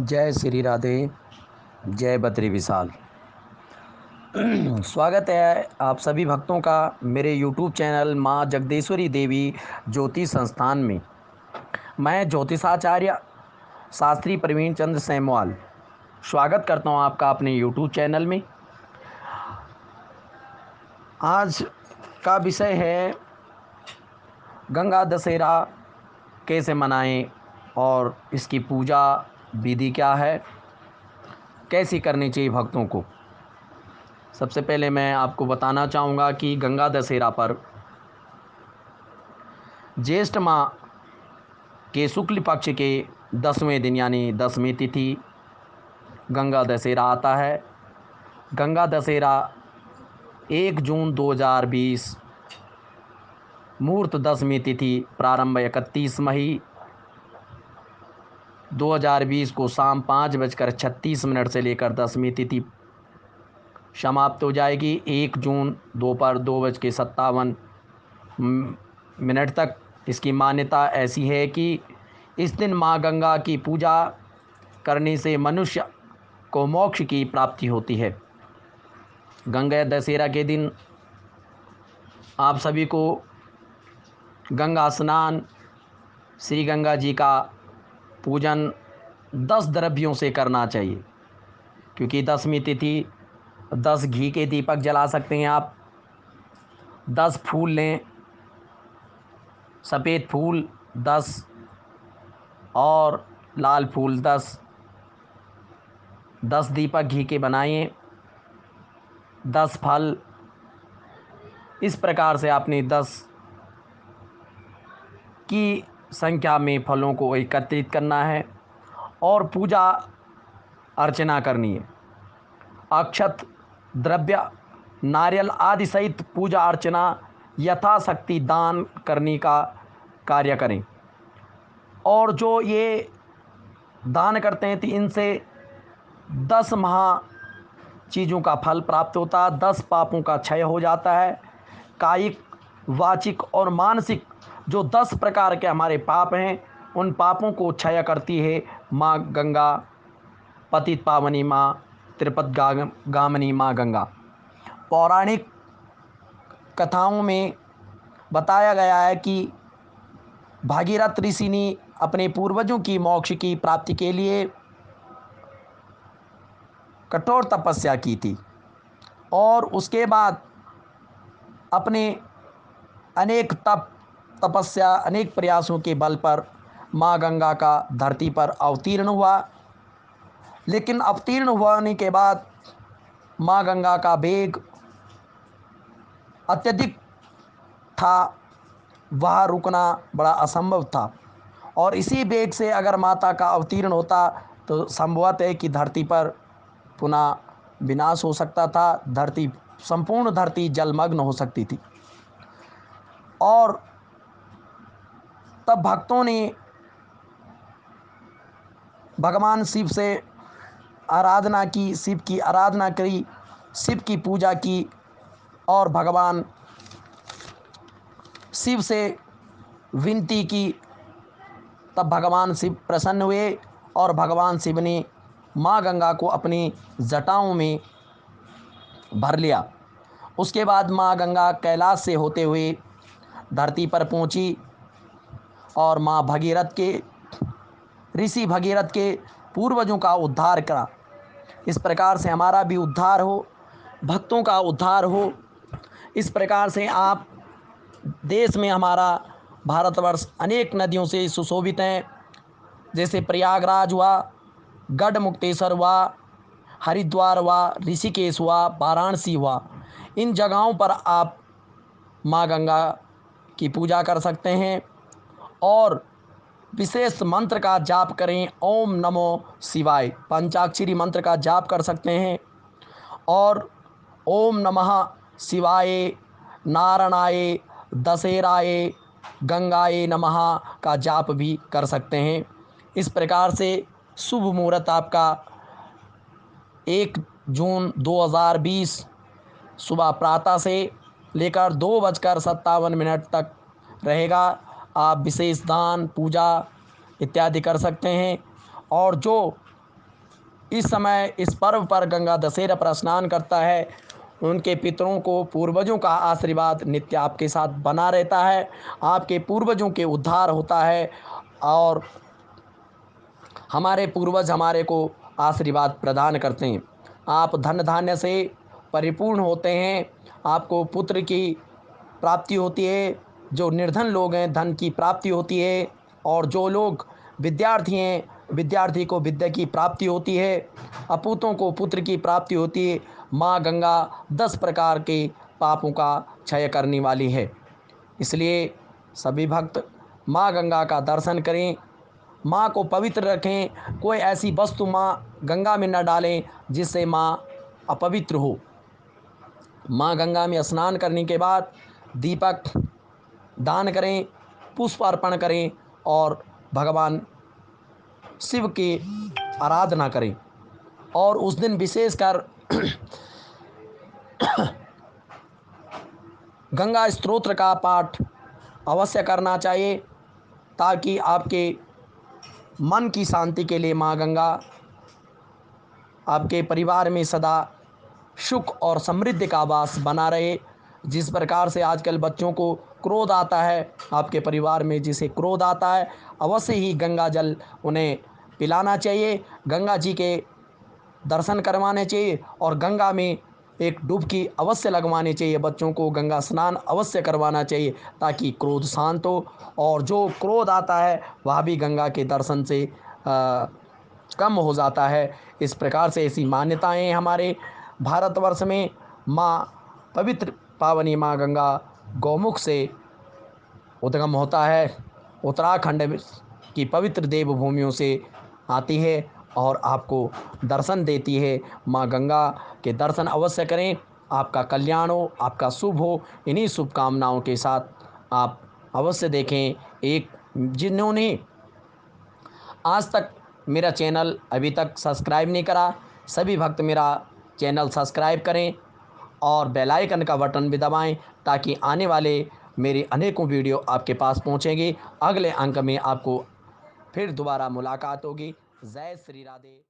जय श्री राधे। जय बद्री विशाल। स्वागत है आप सभी भक्तों का मेरे YouTube चैनल माँ जगदीश्वरी देवी ज्योतिष संस्थान में। मैं ज्योतिषाचार्य शास्त्री प्रवीण चंद्र सेमवाल स्वागत करता हूँ आपका अपने YouTube चैनल में। आज का विषय है गंगा दशहरा कैसे मनाएं और इसकी पूजा विधि क्या है, कैसी करनी चाहिए भक्तों को। सबसे पहले मैं आपको बताना चाहूँगा कि गंगा दशहरा पर ज्येष्ठ माह के शुक्ल पक्ष के 10वें दिन यानी 10वीं तिथि गंगा दशहरा आता है। गंगा दशहरा 1 जून 2020 मुहूर्त 10वीं तिथि प्रारंभ 31 मई 2020 को शाम 5:36 से लेकर 10वीं तिथि समाप्त हो जाएगी 1 जून दोपहर 2:57 तक। इसकी मान्यता ऐसी है कि इस दिन माँ गंगा की पूजा करने से मनुष्य को मोक्ष की प्राप्ति होती है। गंगा दशहरा के दिन आप सभी को गंगा स्नान, श्री गंगा जी का पूजन 10 द्रव्यों से करना चाहिए, क्योंकि 10वीं तिथि 10 घी के दीपक जला सकते हैं आप। 10 फूल लें, सफ़ेद फूल 10 और लाल फूल 10 दीपक घी के बनाइए। 10 फल, इस प्रकार से आपने 10 की संख्या में फलों को एकत्रित करना है और पूजा अर्चना करनी है। अक्षत, द्रव्य, नारियल आदि सहित पूजा अर्चना यथाशक्ति दान करने का कार्य करें। और जो ये दान करते हैं तो इनसे 10 महा चीज़ों का फल प्राप्त होता है। 10 पापों का क्षय हो जाता है। कायिक, वाचिक और मानसिक जो 10 प्रकार के हमारे पाप हैं, उन पापों को क्षय करती है माँ गंगा, पतित पावनी माँ, त्रिपद गामिनी माँ गंगा। पौराणिक कथाओं में बताया गया है कि भागीरथ ऋषि ने अपने पूर्वजों की मोक्ष की प्राप्ति के लिए कठोर तपस्या की थी और उसके बाद अपने अनेक तपस्या, अनेक प्रयासों के बल पर माँ गंगा का धरती पर अवतीर्ण हुआ। लेकिन अवतीर्ण होने के बाद माँ गंगा का वेग अत्यधिक था, वह रुकना बड़ा असंभव था। और इसी वेग से अगर माता का अवतीर्ण होता तो संभवत है कि धरती पर पुनः विनाश हो सकता था। संपूर्ण धरती जलमग्न हो सकती थी। और तब भक्तों ने भगवान शिव से आराधना की, शिव की आराधना करी, शिव की पूजा की और भगवान शिव से विनती की। तब भगवान शिव प्रसन्न हुए और भगवान शिव ने माँ गंगा को अपनी जटाओं में भर लिया। उसके बाद माँ गंगा कैलाश से होते हुए धरती पर पहुँची और माँ भगीरथ के, ऋषि भगीरथ के पूर्वजों का उद्धार करा। इस प्रकार से हमारा भी उद्धार हो, भक्तों का उद्धार हो। इस प्रकार से आप देश में, हमारा भारतवर्ष अनेक नदियों से सुशोभित हैं। जैसे प्रयागराज हुआ, गढ़मुक्तेश्वर हुआ, हरिद्वार हुआ, ऋषिकेश हुआ, वाराणसी हुआ। इन जगहों पर आप माँ गंगा की पूजा कर सकते हैं और विशेष मंत्र का जाप करें। ओम नमो शिवाय पंचाक्षरी मंत्र का जाप कर सकते हैं और ओम नमः शिवाय, नारायणाय, दशहराय, गंगाए नमः का जाप भी कर सकते हैं। इस प्रकार से शुभ मुहूर्त आपका 1 जून 2020 सुबह प्रातः से लेकर 2:57 तक रहेगा। आप विशेष दान, पूजा इत्यादि कर सकते हैं। और जो इस समय इस पर्व पर गंगा दशहरा पर स्नान करता है, उनके पितरों को, पूर्वजों का आशीर्वाद नित्य आपके साथ बना रहता है। आपके पूर्वजों के उद्धार होता है और हमारे पूर्वज हमारे को आशीर्वाद प्रदान करते हैं। आप धन धान्य से परिपूर्ण होते हैं, आपको पुत्र की प्राप्ति होती है। जो निर्धन लोग हैं धन की प्राप्ति होती है, और जो लोग विद्यार्थी हैं विद्यार्थी को विद्या की प्राप्ति होती है। अपूतों को पुत्र की प्राप्ति होती है। माँ गंगा 10 प्रकार के पापों का क्षय करने वाली है। इसलिए सभी भक्त माँ गंगा का दर्शन करें, माँ को पवित्र रखें। कोई ऐसी वस्तु माँ गंगा में न डालें जिससे माँ अपवित्र हो। माँ गंगा में स्नान करने के बाद दीपक दान करें, पुष्प अर्पण करें और भगवान शिव की आराधना करें। और उस दिन विशेषकर गंगा स्तोत्र का पाठ अवश्य करना चाहिए, ताकि आपके मन की शांति के लिए माँ गंगा आपके परिवार में सदा सुख और समृद्धि का वास बना रहे। जिस प्रकार से आजकल बच्चों को क्रोध आता है, आपके परिवार में जिसे क्रोध आता है, अवश्य ही गंगा जल उन्हें पिलाना चाहिए, गंगा जी के दर्शन करवाने चाहिए और गंगा में एक डुबकी अवश्य लगवानी चाहिए। बच्चों को गंगा स्नान अवश्य करवाना चाहिए, ताकि क्रोध शांत हो, और जो क्रोध आता है वह भी गंगा के दर्शन से कम हो जाता है। इस प्रकार से ऐसी मान्यताएं हैं हमारे भारतवर्ष में। माँ पवित्र पावनी माँ गंगा गौमुख से उद्गम होता है, उत्तराखंड की पवित्र देवभूमियों से आती है और आपको दर्शन देती है। माँ गंगा के दर्शन अवश्य करें, आपका कल्याण हो, आपका शुभ हो। इन्हीं शुभकामनाओं के साथ आप अवश्य देखें। एक जिन्होंने आज तक मेरा चैनल अभी तक सब्सक्राइब नहीं करा, सभी भक्त मेरा चैनल सब्सक्राइब करें और बेल आइकन का बटन भी दबाएं, ताकि आने वाले मेरी अनेकों वीडियो आपके पास पहुंचेंगे। अगले अंक में आपको फिर दोबारा मुलाकात होगी। जय श्री राधे।